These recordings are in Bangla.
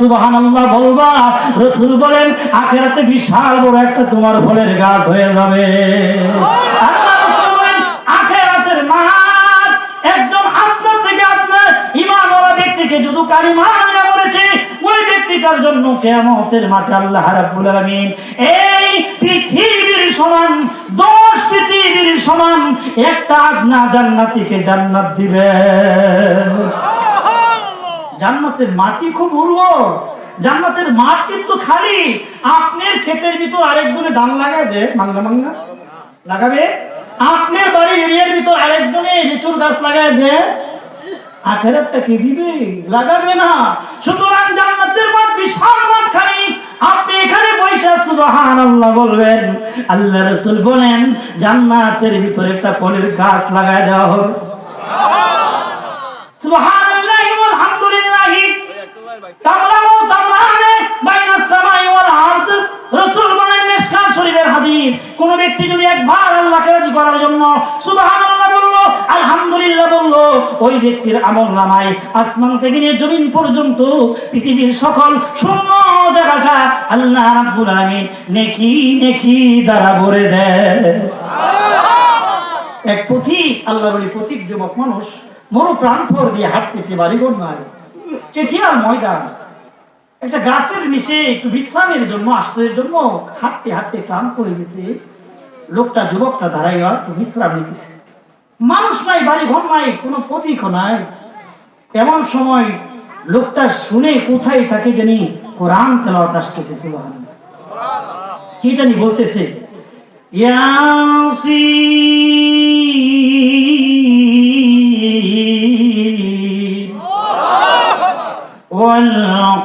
সুবহানাল্লাহ বলবা, রাসূল বলেন আখিরাতে বিশাল বড় একটা তোমার ফলের গাছ হয়ে যাবে। আল্লাহ রাসূল বলেন আখিরাতের মাঠ একদম আপনার থেকে আপনার ঈমানওয়ালা ব্যক্তিকে যদি কালিমা বলেছে ওই ব্যক্তিটার জন্য কিয়ামতের মাঠে আল্লাহ রাব্বুল আলামিন এই পৃথিবীর সমান 10 পৃথিবীর সমান একটা আদনা জান্নাতীকে জান্নাত দিবেন। জান্নাতের মাটি খুব উর্বর, জান্নাতের মাঠ কিন্তু খালি। আপনার ক্ষেতের ভিতর আরেকজনে ধান লাগায় দেয়, মাঙ্গা মাঙ্গা লাগাবে, আপনার বাড়ির এরিয়ার ভিতর আরেকজনে লিচুর গাছ লাগায় দেয়, আখেরাতটা কি দিবে? লাগাবে না। সুতরাং জান্নাতের মাঠ বিশাল মাঠ খালি, আপনি এখানে বসে সুবহানাল্লাহ বলবেন। আল্লাহ রাসূল বলেন জান্নাতের ভিতরে একটা ফলের গাছ লাগায় দেওয়া হবে। সুবহানাল্লাহি ওয়াল হামদুলিল্লাহি তামলাউ তামলানে বাইনাস সামাই ওয়াল আরদ। রাসূল বলেন মিশকাত শরীফের হাদিস, কোন ব্যক্তি যদি একবার আল্লাহকে রাজি করার জন্য সুবহানাল্লাহ বলল, আলহামদুলিল্লাহ বলল, ওই ব্যক্তির আমলনামায় আসমান থেকে নিয়ে জমিন পর্যন্ত পৃথিবীর সকল শূন্য জায়গাটা আল্লাহ রাব্বুল আলামিন নেকি নেকি দ্বারা ভরে দেয়। এক পথিক, আল্লাহর ওলি পথিক যুবক মানুষ মরু প্রান্তর দিয়ে হাঁটতেছে, বাড়িঘর নাই, চেঠিয়াল ময়দান, একটা গাছের নিচে একটু বিশ্রামের জন্য আশ্রয়ের জন্য হাঁটতে হাঁটতে ক্লান্ত হয়ে গেছে। লোকটা যুবকটা দাঁড়াইয়া একটু বিশ্রাম নিতেছে, মানুষ নাই, বাড়িঘর নাই, কোনো পথিক নাই। এমন সময় লোকটা শুনে কোথায় থাকে জানি কোরআন তেলাওয়াত আসতেছে। সুবহানাল্লাহ, কি জানি বলতেছে, ইয়াসিন ওয়াল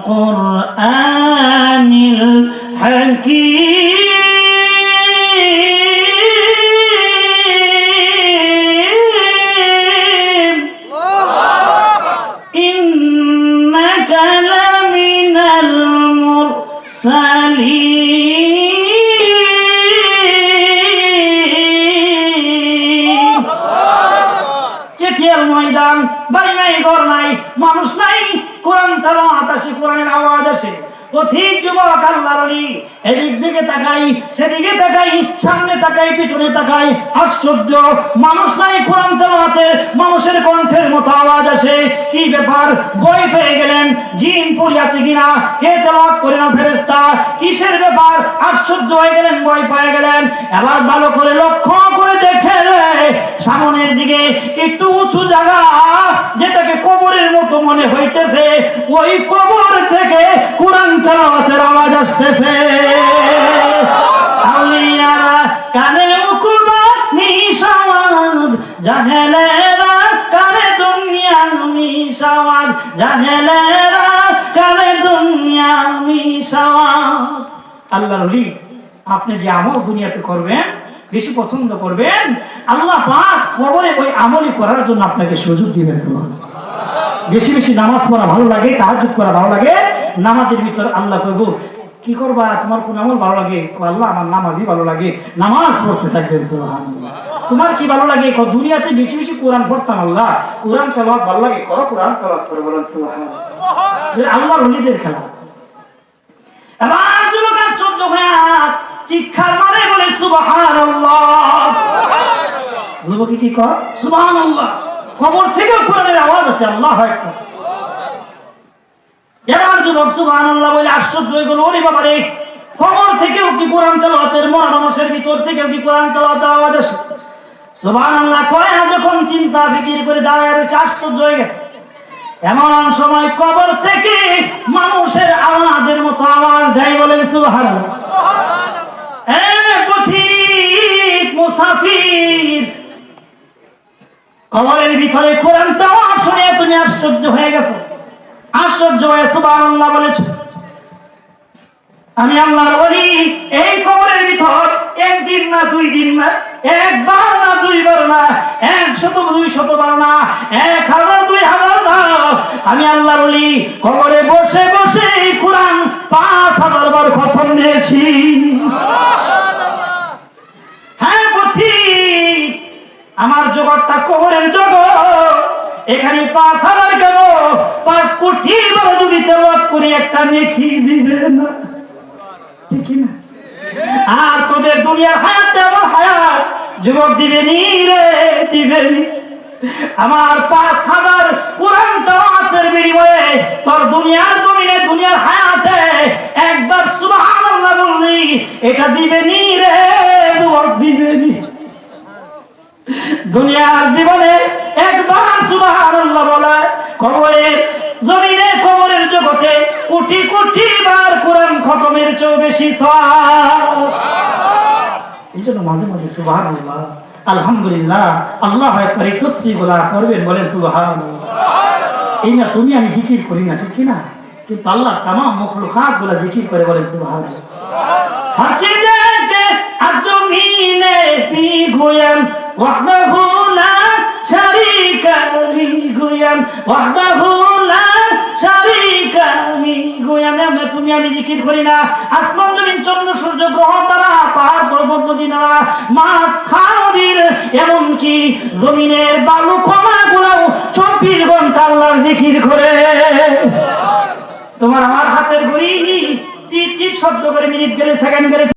কুরআনিল হাকীম ইন্নাকা লামিনাল মুরসালিন। চেঠিয়াল ময়দান, বাড়ি নাই, ঘর নাই, মানুষ নাই, কোরআন তেলাওয়াত আসে, কোরআনের আওয়াজ আসে। পথিক যুবক আল্লাহর ওলি এদিক দিকে তাকাই, সেদিকে তাকাই, সামনে তাকাই, পিছনে তাকাই, আশ্চর্য, মানুষ নাই, কোরআন তেলাওয়াতে মানুষের কণ্ঠের মতো আওয়াজ আসে। কি ব্যাপার? ভয় পেয়ে গেলেন, জিন পড়ি আছে কিনা, কে তেলাওয়াত করে না ফেরেশতা, কিসের ব্যাপার? আশ্চর্য হয়ে গেলেন, ভয় পেয়ে গেলেন। এবার ভালো করে লক্ষ্য করে দেখে সামনের দিকে একটু উঁচু জায়গা, যেটাকে কবরের মতো মনে হইতেছে, ওই কবর থেকে কোরআন তেলাওয়াতের আওয়াজ আসতেছে। আউলিয়ারা কানে উকুবা নিশাওয়াত, জাহেলেরা কানে দুনিয়া মিশাওয়াত, জাহেলেরা কানে দুনিয়া মিশাওয়াত। আল্লাহর ওলি আপনি যে আমল দুনিয়াতে করবেন, বেশি পছন্দ করবেন, আল্লাহ পাক কবরে ওই আমলই করার জন্য আপনাকে সুযোগ দিবেন। সুবহানাল্লাহ, বেশি বেশি নামাজ পড়া ভালো লাগে, তাহাজ্জুদ করা ভালো লাগে। নামাজের ভিতর আল্লাহ কইব, কি করবা, তোমার কোন আমল ভালো লাগে? আল্লাহ আমার নামাজই ভালো লাগে, নামাজ পড়তে থাকবেন। সুবহানাল্লাহ, তোমার কি ভালো লাগে? দুনিয়াতে বেশি বেশি কোরআন পড়তাম, আল্লাহ কোরআন তেলাওয়াত ভালো লাগে, করো, কোরআন তেলাওয়াত করে বলেন। সুবহানাল্লাহ, আল্লাহর ওলিদের খেলা। এবার যুবকের 14 হাত চিৎকার মারে বলে সুবহানাল্লাহ। যুবকে কি কর? সুবহানাল্লাহ। কবর থেকে কোরআনের আওয়াজ আসে, আল্লাহু আকবার। এবার যুবক সুবহানাল্লাহ বলে আশ্চর্য হয়ে গেল, ওরে বাবা রে, কবর থেকেও কি কোরআন তেলাওয়াতের, মরা মানুষের ভিতর থেকেও কি কোরআন তেলাওয়াতের আওয়াজ আসে? সুবহানাল্লাহ করে যখন চিন্তা ফিকির করে দাঁড়ায় রয়েছে, আশ্চর্য হয়ে গেছে। এমন সময় কবর থেকে মানুষের আওয়াজের মতো আওয়াজ দেয়, বলেন সুবহানাল্লাহ। পথিক মুসাফির, কবরের ভিতরে কোরআন তেলাওয়াত শুনে তুমি আশ্চর্য হয়ে গেছো, আশ্চর্য হয়ে সুবহানাল্লাহ বলেছো। আমি আল্লাহর ওলি এই কবরের ভিতর একদিন না, 2 দিন না, একবার না, 2 বার না, 100 200 বার না, 1000 2000 না, আমি আল্লাহর ওলি কবরে বসে বসে কোরআন 5000 বার খতম দিয়েছি। হ্যাঁ পথিক, আমার জগৎটা কবরের জগৎ, এখানে 5000 কেন 5 কোটি বড় যদি তেলাওয়াত করে একটা নেকি দিবে না, ঠিক না? আর তোদের দুনিয়ার হায়াত আমার হায়াত যুবক দিবেনি রে, দিবেনি। আমার 5000 কোরআন তেলাওয়াতের বিনিময়ে তোর দুনিয়ার জমিনে দুনিয়ার হায়াতে একবার সুবহানাল্লাহ বললি, এটা দিবেনি রে, যুবক দিবেনি। দুনিয়ার জীবনে একবার সুবহানাল্লাহ বলা কবরের জমিনে কবরের জগতে কোটি কোটি বার কোরআন খতমের চেয়ে বেশি সওয়াব। এই জন্য মাঝে মাঝে সুবহানাল্লাহ, আলহামদুলিল্লাহ, আল্লাহু আকবার এই তাসবিহ গুলা করবেন, বলে সুবহানাল্লাহ। এই না তুমি আমি জিকির করি না, ঠিক না? কিন্তু আল্লাহ তামাম মখলুকাত গুলা জিকির করে, বলে সুবহানাল্লাহ। হাসিদেতে আজমিনে পিগুয়ান ওয়াহদাহু লা শারীকা লিগুয়ান, ওয়াহদাহু লা শারীকা লিগুয়ান। আমরা তুমি আমি জিকির করি না, আসমান জমিন চন্দ্র সূর্য গ্রহ তারা পাহাড় পর্বত নদী নালা মাছ খাবির এমনকি জমিনের বালু কণাগুলোও 24 ঘন্টা আল্লাহর জিকির করে। তোমার আমার হাতের ঘড়ি টিপ টিপ শব্দ করে মিনিট গেলে সেকেন্ড গেলে